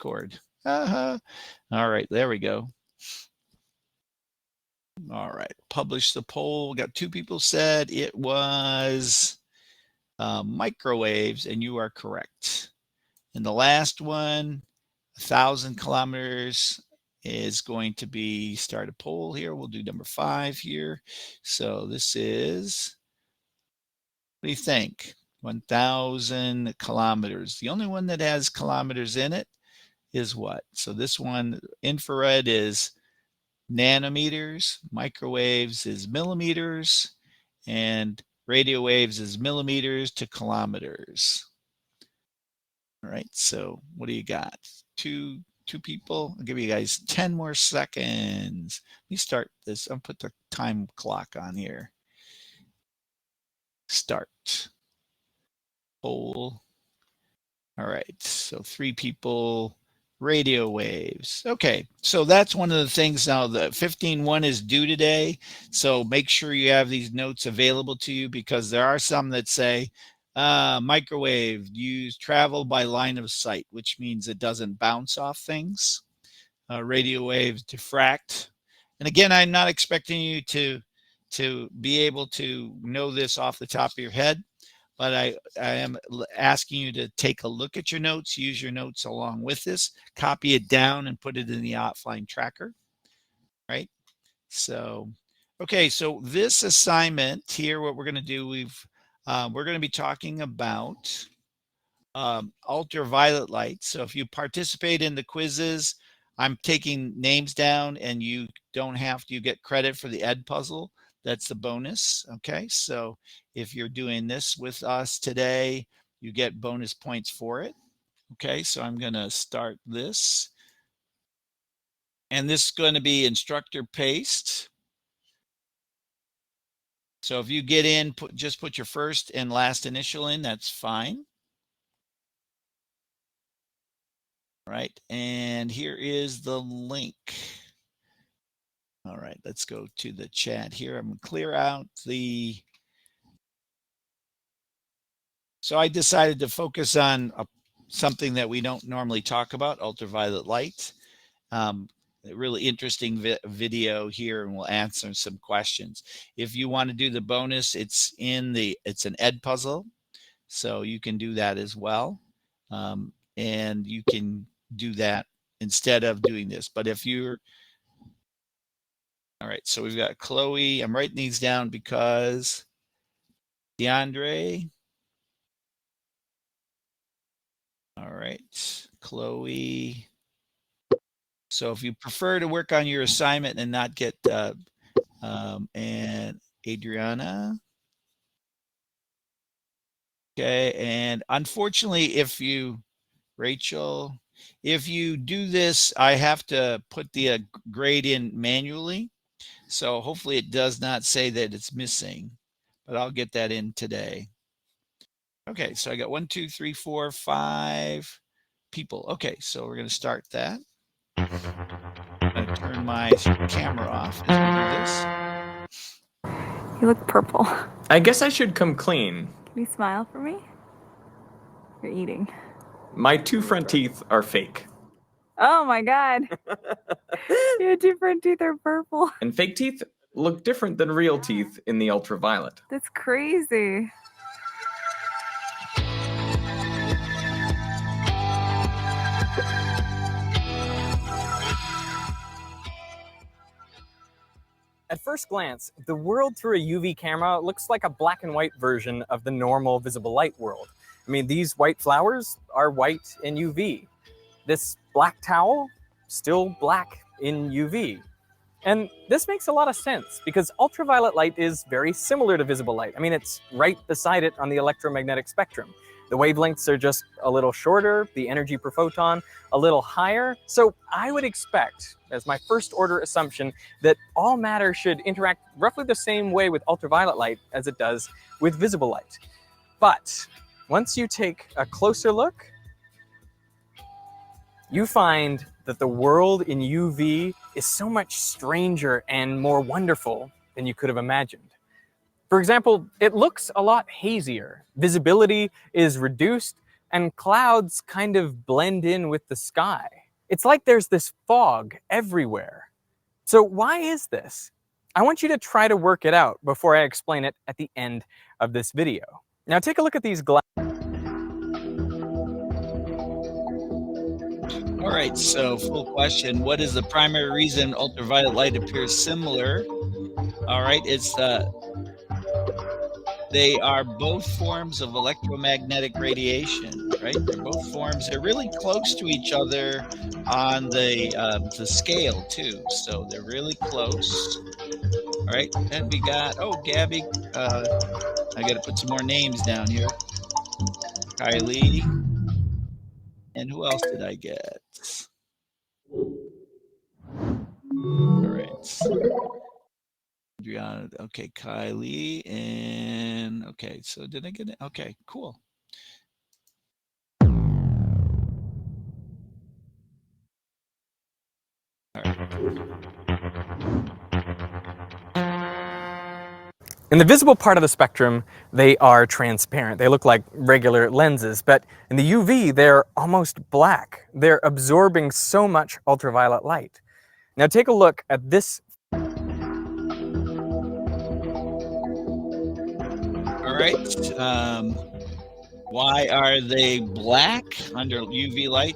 cord. All right, there we go. All right, publish the poll. We got 2 people said it was microwaves, and you are correct. And the last one, 1,000 kilometers, is going to be start a poll here. We'll do number 5 here. So this is, what do you think? 1,000 kilometers. The only one that has kilometers in it is what? So this one, infrared is nanometers, microwaves is millimeters, and radio waves is millimeters to kilometers. All right, so what do you got? Two people. I'll give you guys 10 more seconds. Let me start this. I'll put the time clock on here. Start. Poll. All right, so 3 people. Radio waves. Okay, so that's one of the things. Now the 15.1 is due today, so make sure you have these notes available to you, because there are some that say microwave use travel by line of sight, which means it doesn't bounce off things. Radio waves diffract. And again, I'm not expecting you to be able to know this off the top of your head, but I am asking you to take a look at your notes, use your notes along with this, copy it down and put it in the offline tracker, right? So, okay, so this assignment here, what we're going to do, we're going to be talking about ultraviolet light. So if you participate in the quizzes, I'm taking names down, and you don't have to, you get credit for the ed puzzle. That's the bonus. Okay, so if you're doing this with us today, you get bonus points for it. Okay, so I'm going to start this. And this is going to be instructor paste. So if you get in, just put your first and last initial in, that's fine. All right, and here is the link. All right, let's go to the chat here. I'm going to clear out the... So I decided to focus on something that we don't normally talk about, ultraviolet light. A really interesting video here, and we'll answer some questions. If you want to do the bonus, it's an ed puzzle, so you can do that as well. And you can do that instead of doing this. But if you're... All right, so we've got Chloe. I'm writing these down because DeAndre. All right, Chloe. So if you prefer to work on your assignment and not get, and Adriana. Okay, and unfortunately, Rachel, if you do this, I have to put the grade in manually. So hopefully it does not say that it's missing, but I'll get that in today. Okay, so I got 1, 2, 3, 4, 5 people. Okay, so we're going to start that. I'm going to turn my camera off as we do this. You look purple. I guess I should come clean. Can you smile for me? You're eating. My 2 front teeth are fake. Oh my God. Your 2 front teeth are purple. And fake teeth look different than real teeth in the ultraviolet. That's crazy. At first glance, the world through a UV camera looks like a black and white version of the normal visible light world. I mean, these white flowers are white in UV. This black towel, still black in UV. And this makes a lot of sense because ultraviolet light is very similar to visible light. I mean, it's right beside it on the electromagnetic spectrum. The wavelengths are just a little shorter, the energy per photon a little higher. So I would expect, as my first order assumption, that all matter should interact roughly the same way with ultraviolet light as it does with visible light. But once you take a closer look, you find that the world in UV is so much stranger and more wonderful than you could have imagined. For example, it looks a lot hazier. Visibility is reduced, and clouds kind of blend in with the sky. It's like there's this fog everywhere. So why is this? I want you to try to work it out before I explain it at the end of this video. Now take a look at these glasses. All right, so full question. What is the primary reason ultraviolet light appears similar? All right, it's they are both forms of electromagnetic radiation, right? They're both forms. They're really close to each other on the scale too. So they're really close. All right, then we got, oh, Gabby, I got to put some more names down here. Kylie. And who else did I get? All right. Adriana, okay, Kylie, and okay, so did I get it? Okay, cool. All right. In the visible part of the spectrum, they are transparent. They look like regular lenses, but in the UV, they're almost black. They're absorbing so much ultraviolet light. Now take a look at this. All right. Why are they black under UV light?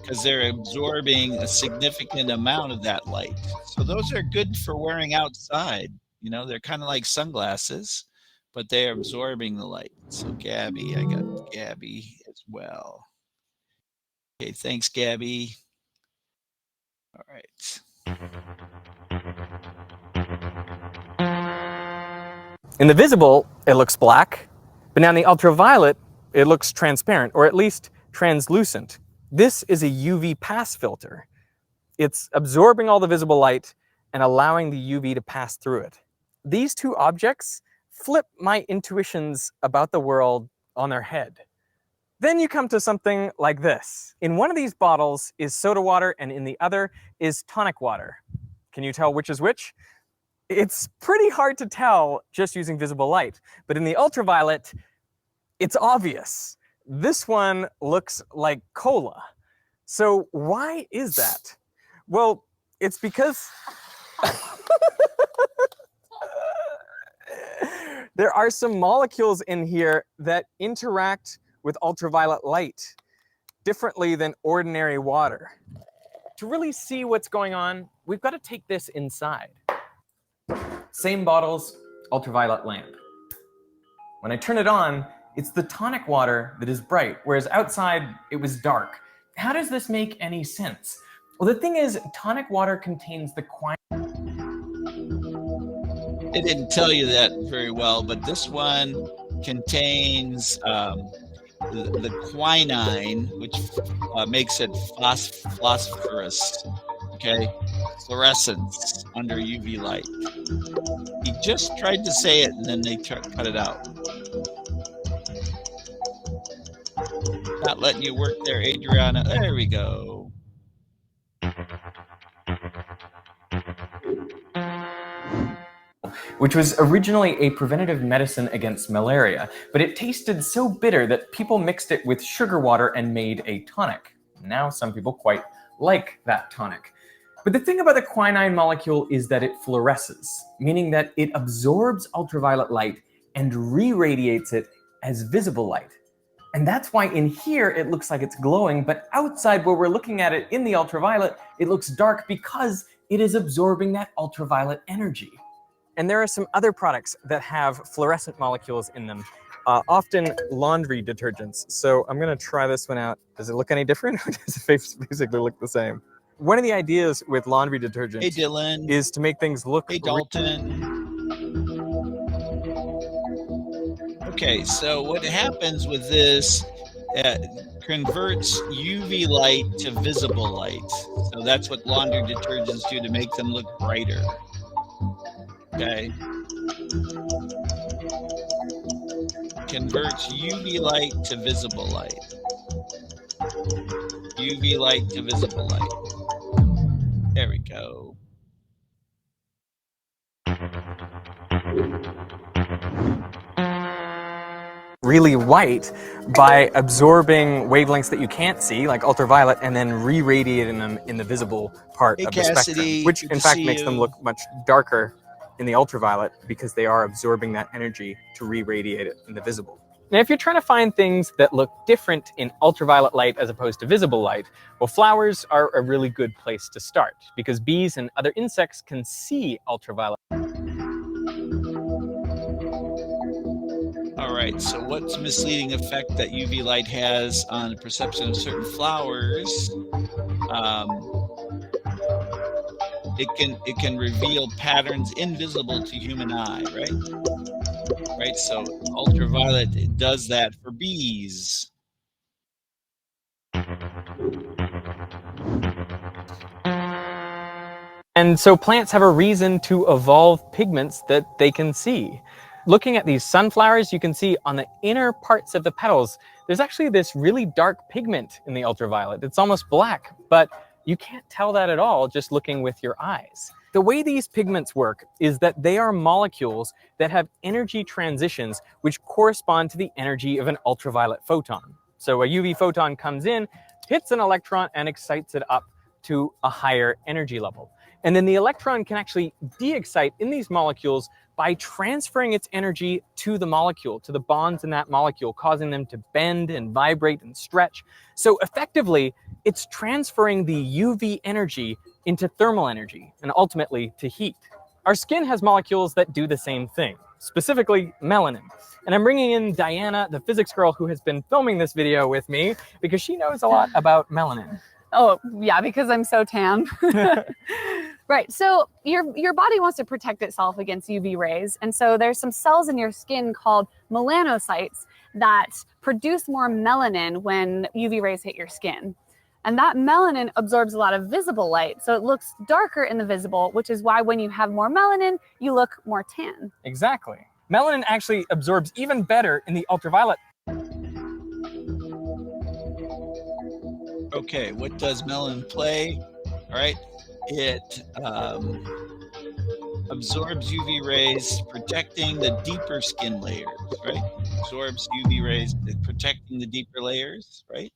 Because they're absorbing a significant amount of that light. So those are good for wearing outside. You know, they're kind of like sunglasses, but they're absorbing the light. So Gabby, I got Gabby as well. Okay, thanks, Gabby. All right. In the visible, it looks black, but now in the ultraviolet, it looks transparent, or at least translucent. This is a UV pass filter. It's absorbing all the visible light and allowing the UV to pass through it. These two objects flip my intuitions about the world on their head. Then you come to something like this. In one of these bottles is soda water, and in the other is tonic water. Can you tell which is which? It's pretty hard to tell just using visible light, but in the ultraviolet, it's obvious. This one looks like cola. So why is that? Well, it's because there are some molecules in here that interact with ultraviolet light differently than ordinary water. To really see what's going on, we've got to take this inside. Same bottles, ultraviolet lamp. When I turn it on, it's the tonic water that is bright, whereas outside it was dark. How does this make any sense? Well, the thing is, tonic water contains the It didn't tell you that very well, but this one contains the quinine, which makes it phosphorus, okay? Fluorescence under UV light. He just tried to say it and then they cut it out. Not letting you work there, Adriana. There we go. which was originally a preventative medicine against malaria, but it tasted so bitter that people mixed it with sugar water and made a tonic. Now some people quite like that tonic. But the thing about the quinine molecule is that it fluoresces, meaning that it absorbs ultraviolet light and re-radiates it as visible light. And that's why in here it looks like it's glowing, but outside where we're looking at it in the ultraviolet, it looks dark because it is absorbing that ultraviolet energy. And there are some other products that have fluorescent molecules in them, often laundry detergents. So I'm gonna try this one out. Does it look any different? Or does it basically look the same? One of the ideas with laundry detergent Hey, Dylan. is to make things look. Hey, Dalton. Okay, so what happens with this converts UV light to visible light. So that's what laundry detergents do to make them look brighter. Okay. Converts UV light to visible light. UV light to visible light. There we go. really white by absorbing wavelengths that you can't see, like ultraviolet, and then re-radiating them in the visible part of the spectrum, Cassidy, which good in to fact see makes them you. look much darker in the ultraviolet because they are absorbing that energy to re-radiate it in the visible. Now, if you're trying to find things that look different in ultraviolet light as opposed to visible light, well, flowers are a really good place to start because bees and other insects can see ultraviolet. All right, so what's the misleading effect that UV light has on the perception of certain flowers? It can reveal patterns invisible to human eye, right? Right, so ultraviolet, it does that for bees. And so plants have a reason to evolve pigments that they can see. Looking at these sunflowers, you can see on the inner parts of the petals, there's actually this really dark pigment in the ultraviolet. It's almost black, but you can't tell that at all just looking with your eyes. The way these pigments work is that they are molecules that have energy transitions which correspond to the energy of an ultraviolet photon. So a UV photon comes in, hits an electron, and excites it up to a higher energy level. And then the electron can actually de-excite in these molecules by transferring its energy to the molecule, to the bonds in that molecule, causing them to bend and vibrate and stretch. So effectively, it's transferring the UV energy into thermal energy and ultimately to heat. Our skin has molecules that do the same thing, specifically melanin. And I'm bringing in Diana, the physics girl who has been filming this video with me because she knows a lot about melanin. Oh, yeah, because I'm so tan. Right. So your body wants to protect itself against UV rays. And so there's some cells in your skin called melanocytes that produce more melanin when UV rays hit your skin. And that melanin absorbs a lot of visible light. So it looks darker in the visible, which is why when you have more melanin, you look more tan. Exactly. Melanin actually absorbs even better in the ultraviolet. Okay, what does melanin play? All right, it absorbs UV rays, protecting the deeper skin layers, right? Absorbs UV rays, protecting the deeper layers, right?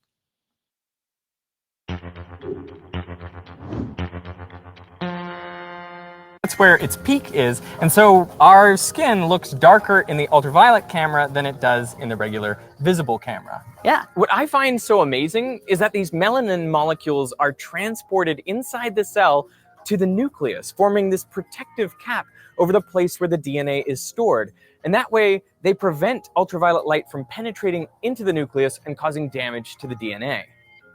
That's where its peak is, and so our skin looks darker in the ultraviolet camera than it does in the regular visible camera. Yeah. What I find so amazing is that these melanin molecules are transported inside the cell to the nucleus, forming this protective cap over the place where the DNA is stored. And that way, they prevent ultraviolet light from penetrating into the nucleus and causing damage to the DNA.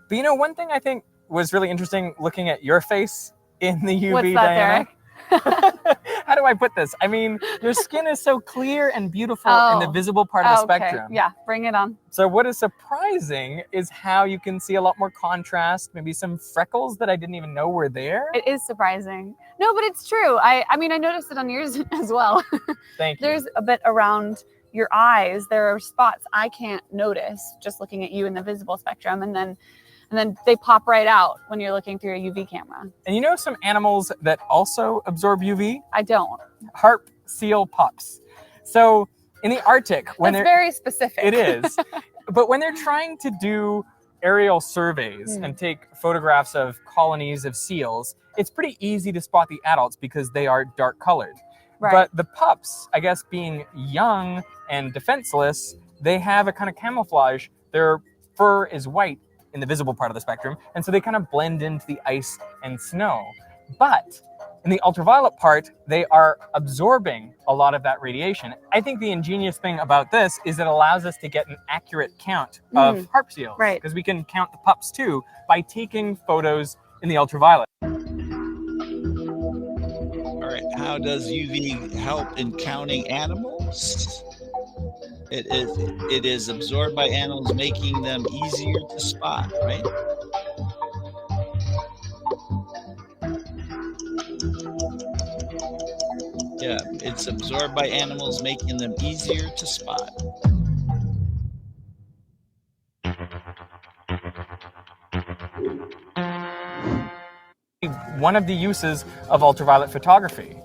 But you know, one thing I think was really interesting looking at your face in the UV, What's that, Diana? Derek? How do I put this? I mean, your skin is so clear and beautiful in the visible part of the spectrum. Okay. Yeah, bring it on. So what is surprising is how you can see a lot more contrast, maybe some freckles that I didn't even know were there. It is surprising. No, but it's true. I mean, I noticed it on yours as well. Thank you. There's a bit around your eyes. There are spots I can't notice just looking at you in the visible spectrum. And then they pop right out when you're looking through a UV camera. And you know some animals that also absorb UV? I don't. Harp seal pups. So in the Arctic, when That's very specific. it is, but when they're trying to do aerial surveys and take photographs of colonies of seals, it's pretty easy to spot the adults because they are dark colored. Right. But the pups, I guess being young and defenseless, they have a kind of camouflage. Their fur is white in the visible part of the spectrum, and so they kind of blend into the ice and snow. But in the ultraviolet part, they are absorbing a lot of that radiation. I think the ingenious thing about this is it allows us to get an accurate count of harp seals. Right. Because we can count the pups too by taking photos in the ultraviolet. All right, how does UV help in counting animals? It is absorbed by animals, making them easier to spot, right? Yeah, it's absorbed by animals, making them easier to spot. One of the uses of ultraviolet photography.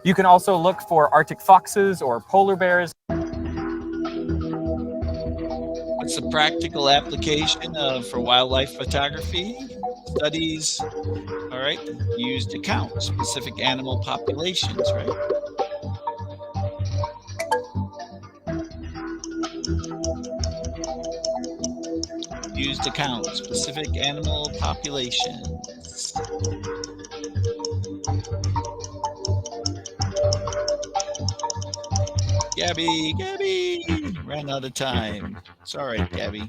You can also look for Arctic foxes or polar bears. It's a practical application for wildlife photography. Studies, all right, used to count specific animal populations, right? Used to count specific animal populations. Gabby, ran out of time. It's all right, Gabby.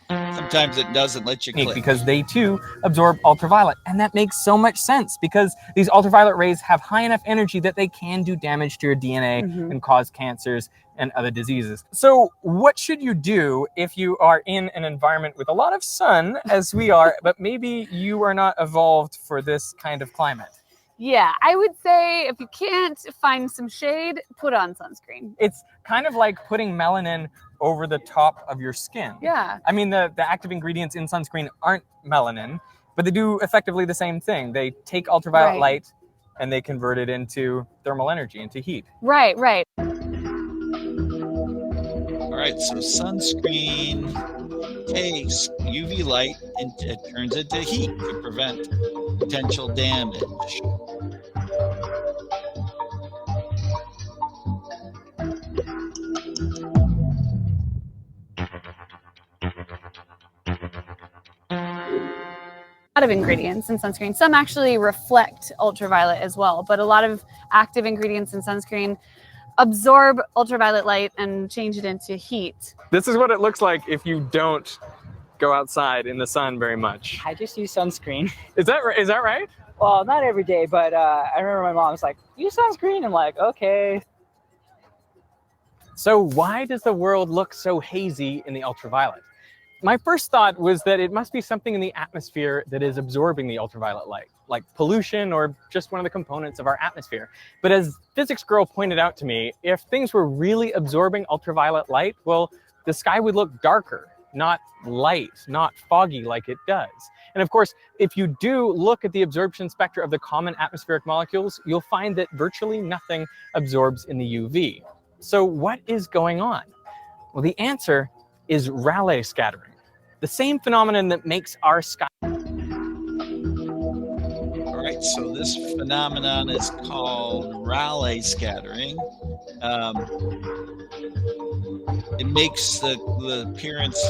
Sometimes it doesn't let you click. Because they too absorb ultraviolet. And that makes so much sense because these ultraviolet rays have high enough energy that they can do damage to your DNA and cause cancers and other diseases. So what should you do if you are in an environment with a lot of sun, as we are, but maybe you are not evolved for this kind of climate? Yeah, I would say if you can't find some shade, put on sunscreen. It's kind of like putting melanin over the top of your skin. Yeah. I mean, the active ingredients in sunscreen aren't melanin, but they do effectively the same thing. They take ultraviolet light and they convert it into thermal energy, into heat. Right. All right, so sunscreen takes UV light and it turns it to heat to prevent potential damage. A lot of ingredients in sunscreen. Some actually reflect ultraviolet as well, but a lot of active ingredients in sunscreen absorb ultraviolet light and change it into heat. This is what it looks like if you don't go outside in the sun very much. I just use sunscreen. Is that right? Is that right? Well, not every day, but I remember my mom was like, use sunscreen. I'm like, okay. So why does the world look so hazy in the ultraviolet? My first thought was that it must be something in the atmosphere that is absorbing the ultraviolet light, like pollution or just one of the components of our atmosphere. But as Physics Girl pointed out to me, if things were really absorbing ultraviolet light, well, the sky would look darker, not light, not foggy like it does. And of course, if you do look at the absorption spectra of the common atmospheric molecules, you'll find that virtually nothing absorbs in the UV. So what is going on? Well, the answer is Rayleigh scattering, the same phenomenon that makes our sky. All right, so this phenomenon is called Rayleigh scattering. It makes the appearance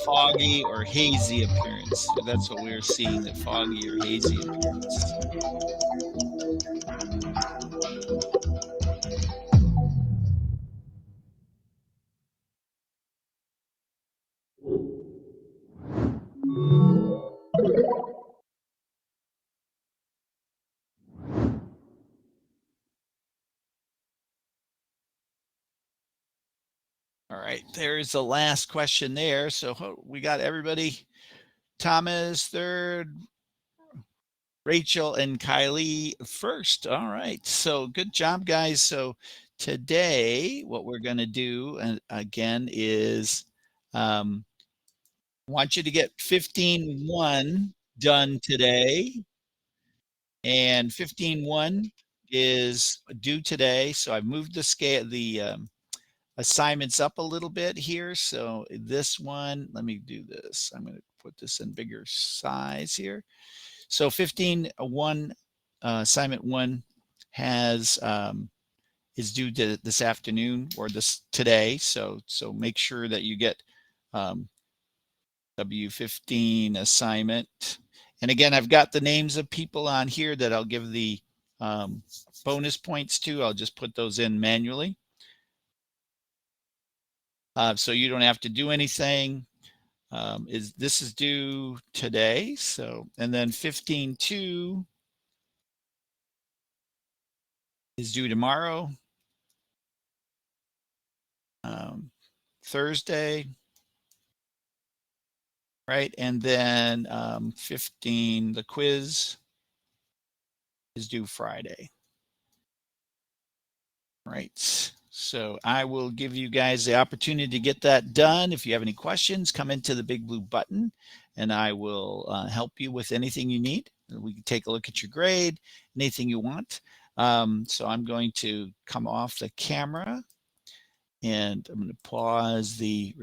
foggy or hazy appearance. So that's what we're seeing, the foggy or hazy appearance. All right, there's the last question there. So we got everybody. Thomas third, Rachel and Kylie first. All right, so good job, guys. So today, what we're going to do again is want you to get 15.1 done today. And 15.1 is due today. So I've moved the scale, the assignments up a little bit here. So this one, let me do this. I'm going to put this in bigger size here. So 15.1, assignment 1 has is due to this afternoon or this today. So make sure that you get W15 assignment. And again, I've got the names of people on here that I'll give the bonus points to. I'll just put those in manually. So you don't have to do anything. This is due today. So, and then 15.2 is due tomorrow, Thursday, right? And then 15, the quiz is due Friday. Right. So I will give you guys the opportunity to get that done. If you have any questions, come into the big blue button and I will help you with anything you need. We can take a look at your grade, anything you want. So I'm going to come off the camera and I'm going to pause the